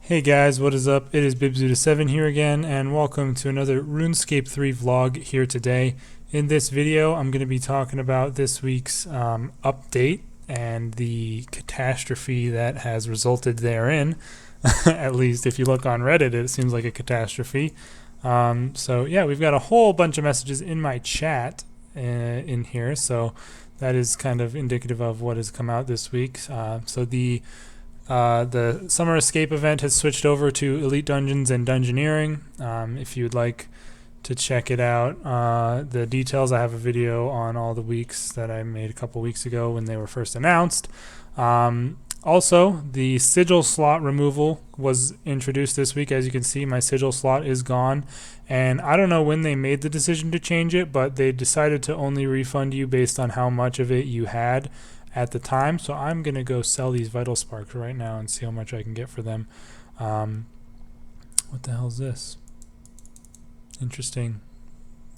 Hey guys, what is up? It is Bibzuda7 here again, and welcome to another RuneScape 3 vlog here today. In this video, I'm going to be talking about this week's update and the catastrophe that has resulted therein. At least if you look on Reddit, it seems like a catastrophe. So yeah, we've got a whole bunch of messages in my chat in here, so that is kind of indicative of what has come out this week. So the Summer Escape event has switched over to Elite Dungeons and Dungeoneering. If you'd like to check it out, the details, I have a video on all the weeks that I made a couple weeks ago when they were first announced. Also, the sigil slot removal was introduced this week. As you can see, my sigil slot is gone. And I don't know when they made the decision to change it, but they decided to only refund you based on how much of it you had at the time. So I'm going to go sell these Vital Sparks right now and see how much I can get for them. What the hell is this? Interesting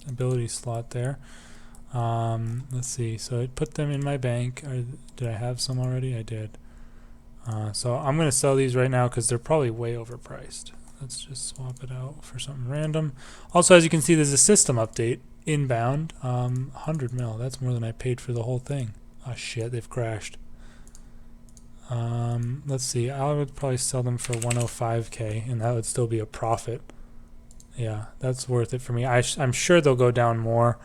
ability slot there. Let's see. So I put them in my bank. Did I have some already? I did. So I'm going to sell these right now because they're probably way overpriced. Let's just swap it out for something random. Also, as you can see, there's a system update inbound. 100 mil. That's more than I paid for the whole thing. Oh shit, they've crashed. Let's see. I would probably sell them for 105k, and that would still be a profit. Yeah, that's worth it for me. I'm sure they'll go down more.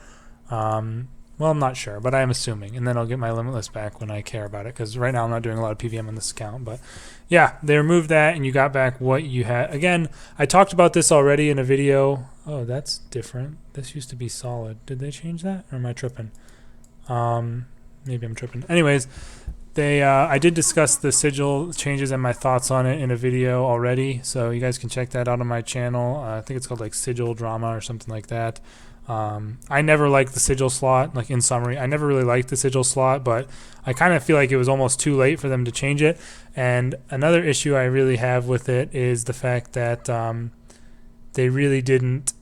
Well, I'm not sure, but I'm assuming. And then I'll get my Limitless back when I care about it, because right now I'm not doing a lot of PVM on this account. But yeah, they removed that, and you got back what you had. Again, I talked about this already in a video. Oh, that's different. This used to be solid. Did they change that, or am I tripping? Maybe I'm tripping. Anyways, I did discuss the sigil changes and my thoughts on it in a video already, so you guys can check that out on my channel. I think it's called like Sigil Drama or something like that. I never liked the sigil slot. Like, in summary, I never really liked the sigil slot, but I kind of feel like it was almost too late for them to change it. And another issue I really have with it is the fact that they really didn't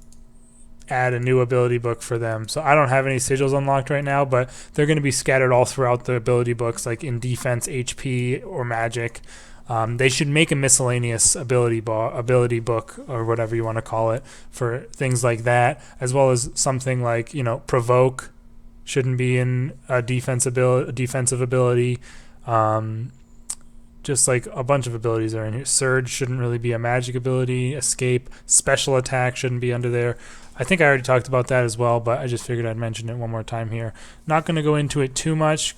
add a new ability book for them. So I don't have any sigils unlocked right now, but they're going to be scattered all throughout the ability books, like in defense, HP, or magic. They should make a miscellaneous ability book, or whatever you want to call it, for things like that, as well as something like, provoke shouldn't be in a defensive ability. Just like a bunch of abilities are in here. Surge shouldn't really be a magic ability. Escape, special attack shouldn't be under there. I think I already talked about that as well, but I just figured I'd mention it one more time here. Not going to go into it too much,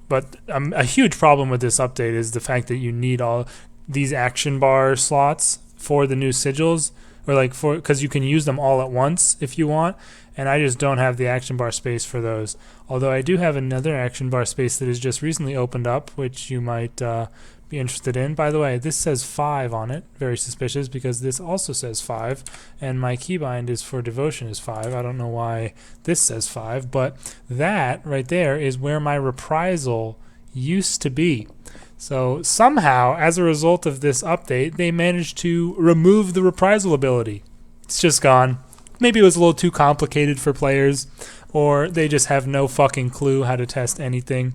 but a huge problem with this update is the fact that you need all these action bar slots for the new sigils, or because you can use them all at once if you want, and I just don't have the action bar space for those. Although I do have another action bar space that has just recently opened up, which you might be interested in. By the way, this says 5 on it. Very suspicious, because this also says 5, and my keybind is for devotion is 5. I don't know why this says 5, but that right there is where my reprisal used to be. So somehow, as a result of this update, they managed to remove the reprisal ability. It's just gone. Maybe it was a little too complicated for players, or they just have no fucking clue how to test anything.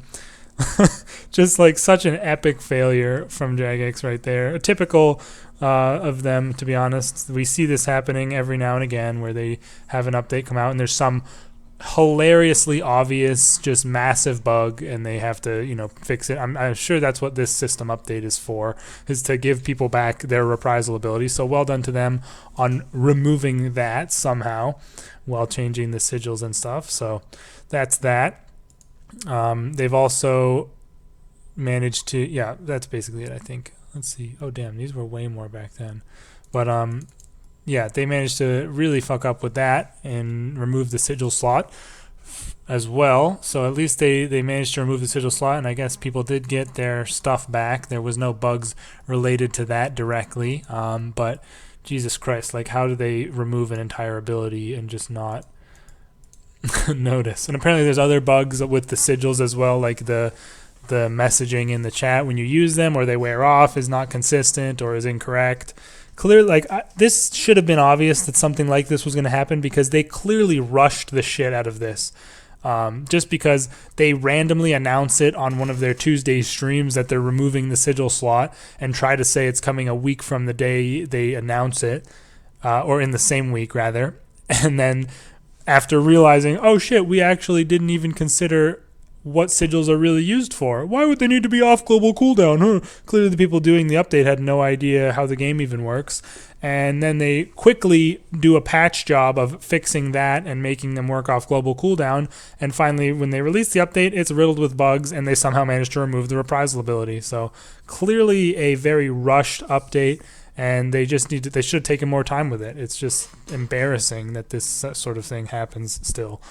Just like such an epic failure from Jagex right there. A typical of them, to be honest. We see this happening every now and again, where they have an update come out and there's some hilariously obvious, just massive bug, and they have to, fix it. I'm sure that's what this system update is for, is to give people back their reprisal ability. So well done to them on removing that somehow while changing the sigils and stuff. So that's that. They've also managed to, yeah, that's basically it, I think. Let's see. Oh, damn, these were way more back then. But yeah, they managed to really fuck up with that and remove the sigil slot as well. So at least they managed to remove the sigil slot, and I guess people did get their stuff back. There was no bugs related to that directly. But Jesus Christ, like, how do they remove an entire ability and just not notice? And apparently there's other bugs with the sigils as well, like the messaging in the chat when you use them, or they wear off, is not consistent or is incorrect. Clearly, this should have been obvious that something like this was going to happen, because they clearly rushed the shit out of this. just because they randomly announce it on one of their Tuesday streams that they're removing the sigil slot and try to say it's coming a week from the day they announce it, or in the same week rather, and then after realizing, oh shit, we actually didn't even consider what sigils are really used for. Why would they need to be off global cooldown? Clearly the people doing the update had no idea how the game even works. And then they quickly do a patch job of fixing that and making them work off global cooldown. And finally, when they release the update, it's riddled with bugs, and they somehow managed to remove the reprisal ability. So clearly a very rushed update, and they should have taken more time with it. It's just embarrassing that this sort of thing happens still.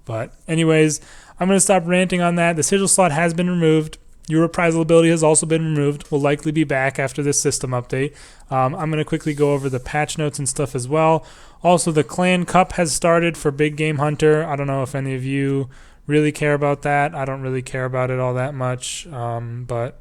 But anyways, I'm going to stop ranting on that. The sigil slot has been removed. Your reprisal ability has also been removed. Will likely be back after this system update. I'm going to quickly go over the patch notes and stuff as well. Also, the Clan Cup has started for Big Game Hunter. I don't know if any of you really care about that. I don't really care about it all that much, but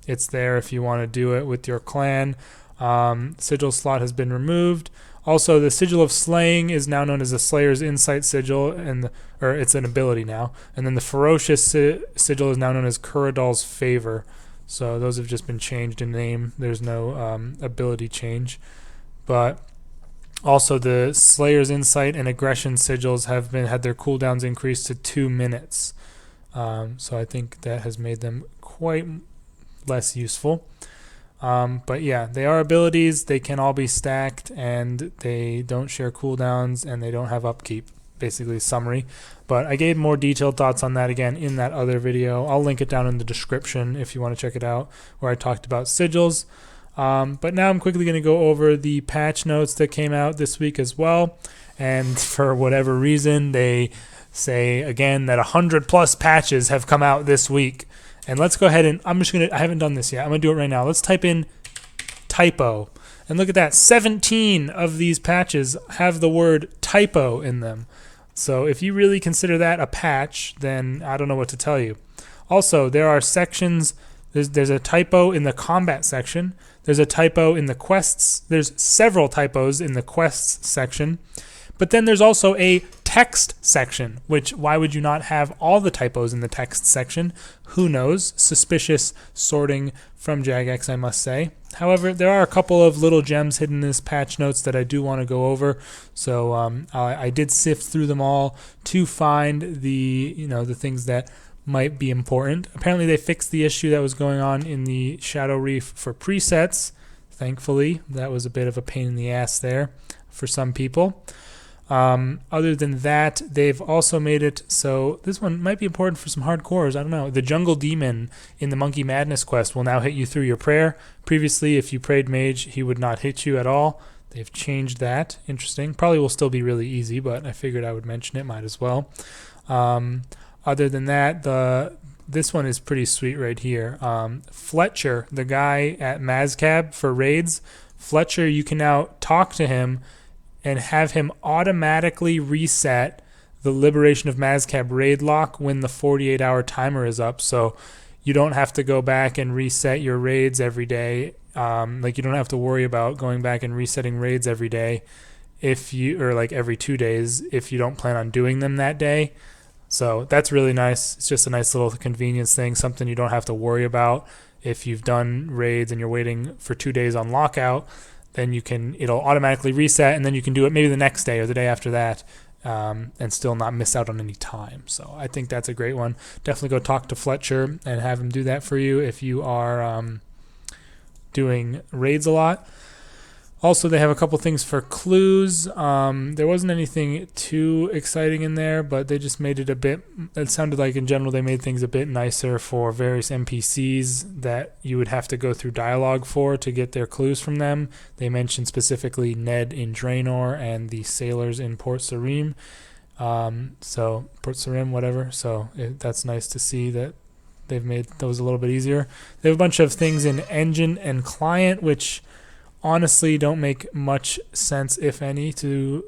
it's there if you want to do it with your clan. Sigil slot has been removed. Also, the Sigil of Slaying is now known as the Slayer's Insight Sigil, or it's an ability now. And then the Ferocious Sigil is now known as Kuradal's Favor. So those have just been changed in name. There's no ability change. But also the Slayer's Insight and Aggression Sigils have had their cooldowns increased to 2 minutes. So I think that has made them quite less useful. But yeah, they are abilities. They can all be stacked, and they don't share cooldowns, and they don't have upkeep. Basically, summary. But I gave more detailed thoughts on that again in that other video. I'll link it down in the description if you want to check it out, where I talked about sigils. But now I'm quickly going to go over the patch notes that came out this week as well. And for whatever reason, they say again that 100+ patches have come out this week. And let's go ahead and I haven't done this yet. I'm going to do it right now. Let's type in typo. And look at that. 17 of these patches have the word typo in them. So if you really consider that a patch, then I don't know what to tell you. Also, there are sections. There's a typo in the combat section. There's a typo in the quests. There's several typos in the quests section. But then there's also a text section, which why would you not have all the typos in the text section? Who knows? Suspicious sorting from Jagex, I must say. However, there are a couple of little gems hidden in this patch notes that I do want to go over. So I did sift through them all to find the things that might be important. Apparently, they fixed the issue that was going on in the Shadow Reef for presets. Thankfully, that was a bit of a pain in the ass there for some people. Other than that, they've also made it so this one might be important for some hardcores. I don't know. The Jungle Demon in the Monkey Madness quest will now hit you through your prayer. Previously, if you prayed mage, he would not hit you at all. They've changed that. Interesting. Probably will still be really easy, but I figured I would mention it. Might as well. Other than that, this one is pretty sweet right here. Fletcher, the guy at Mazcab for raids. Fletcher, you can now talk to him and have him automatically reset the Liberation of Mazcab raid lock when the 48-hour timer is up. So you don't have to go back and reset your raids every day. You don't have to worry about going back and resetting raids every day or every 2 days if you don't plan on doing them that day. So that's really nice. It's just a nice little convenience thing, something you don't have to worry about. If you've done raids and you're waiting for 2 days on lockout, then it'll automatically reset, and then you can do it maybe the next day or the day after that, and still not miss out on any time. So I think that's a great one. Definitely go talk to Fletcher and have him do that for you if you are doing raids a lot. Also, they have a couple things for clues. There wasn't anything too exciting in there, but they just made it it sounded like in general they made things a bit nicer for various NPCs that you would have to go through dialogue for to get their clues from them. They mentioned specifically Ned in Draenor and the sailors in Port Sarim. Port Sarim, whatever. So that's nice to see that they've made those a little bit easier. They have a bunch of things in engine and client, which honestly don't make much sense, if any, to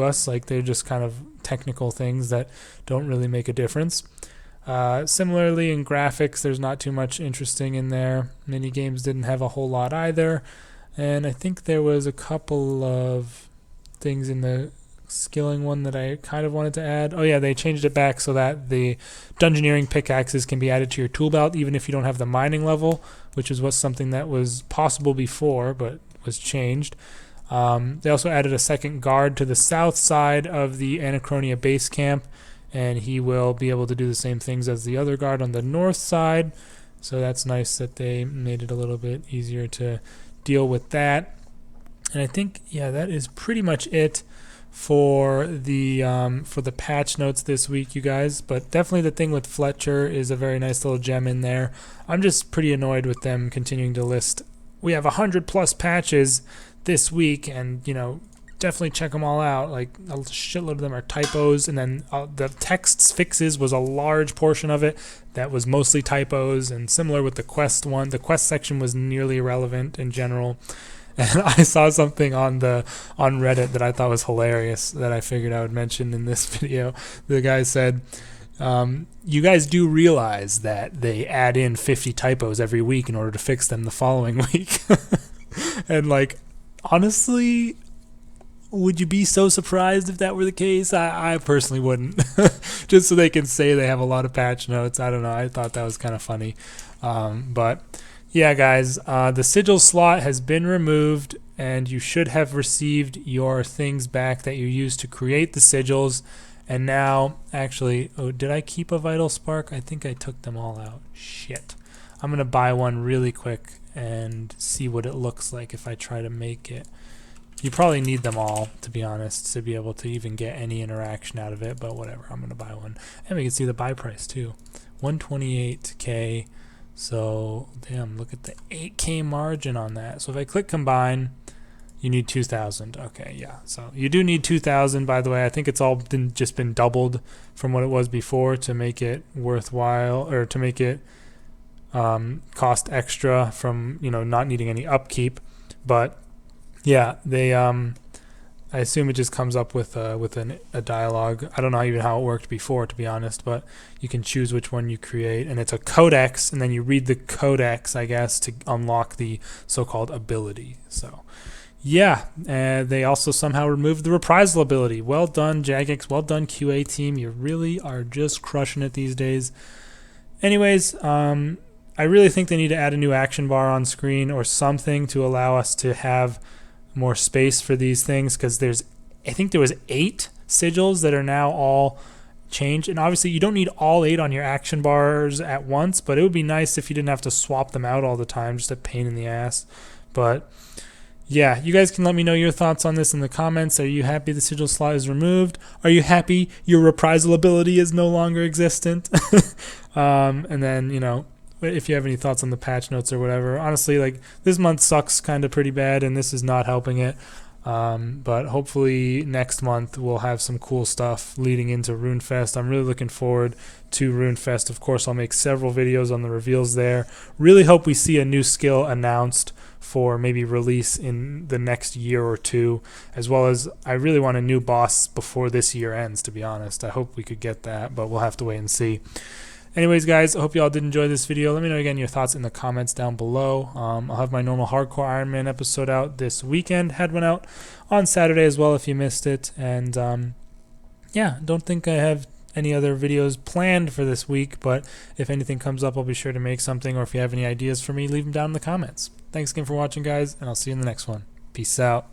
us. Like, they're just kind of technical things that don't really make a difference. Similarly, in graphics, there's not too much interesting in there. Mini games didn't have a whole lot either, and I think there was a couple of things in the skilling one that I kind of wanted to add. Oh yeah, they changed it back so that the dungeoneering pickaxes can be added to your tool belt even if you don't have the mining level, which was something that was possible before but was changed. They also added a second guard to the south side of the Anachronia base camp, and he will be able to do the same things as the other guard on the north side. So that's nice that they made it a little bit easier to deal with that. And I think, yeah, that is pretty much it for the patch notes this week, you guys. But definitely the thing with Fletcher is a very nice little gem in there. I'm just pretty annoyed with them continuing to list. We have 100+ patches this week, and you know, definitely check them all out. Like a shitload of them are typos, and then the text fixes was a large portion of it that was mostly typos. And similar with the quest one, the quest section was nearly irrelevant in general. And I saw something on Reddit that I thought was hilarious that I figured I would mention in this video. The guy said, you guys do realize that they add in 50 typos every week in order to fix them the following week. And like, honestly, would you be so surprised if that were the case? I personally wouldn't. Just so they can say they have a lot of patch notes. I don't know. I thought that was kind of funny. But yeah, guys, the sigil slot has been removed, and you should have received your things back that you used to create the sigils. And now, actually, oh, did I keep a vital spark? I think I took them all out. Shit. I'm going to buy one really quick and see what it looks like if I try to make it. You probably need them all, to be honest, to be able to even get any interaction out of it, but whatever, I'm going to buy one. And we can see the buy price too, 128k. So damn, look at the 8k margin on that. So if I click combine, you need 2,000. Okay, yeah, so you do need 2,000. By the way, I think it's all just been doubled from what it was before to make it worthwhile, or to make it cost extra from, you know, not needing any upkeep. But yeah, they I assume it just comes up with a dialogue. I don't know even how it worked before, to be honest, but you can choose which one you create, and it's a codex, and then you read the codex, I guess, to unlock the so-called ability. So yeah, they also somehow removed the reprisal ability. Well done, Jagex. Well done, QA team. You really are just crushing it these days. Anyways, I really think they need to add a new action bar on screen or something to allow us to have more space for these things, because I think there was 8 sigils that are now all changed, and obviously you don't need all 8 on your action bars at once, but it would be nice if you didn't have to swap them out all the time. Just a pain in the ass. But yeah, you guys can let me know your thoughts on this in the comments. Are you happy the sigil slot is removed? Are you happy your reprisal ability is no longer existent? And then, you know, if you have any thoughts on the patch notes or whatever. Honestly, like, this month sucks kind of pretty bad, and this is not helping it. But hopefully next month we'll have some cool stuff leading into RuneFest. I'm really looking forward to RuneFest. Of course, I'll make several videos on the reveals there. Really hope we see a new skill announced for maybe release in the next year or two, as well as I really want a new boss before this year ends, to be honest. I hope we could get that, but we'll have to wait and see. Anyways, guys, I hope you all did enjoy this video. Let me know again your thoughts in the comments down below. I'll have my normal Hardcore Iron Man episode out this weekend. Had one out on Saturday as well if you missed it. And yeah, don't think I have any other videos planned for this week, but if anything comes up, I'll be sure to make something. Or if you have any ideas for me, leave them down in the comments. Thanks again for watching, guys, and I'll see you in the next one. Peace out.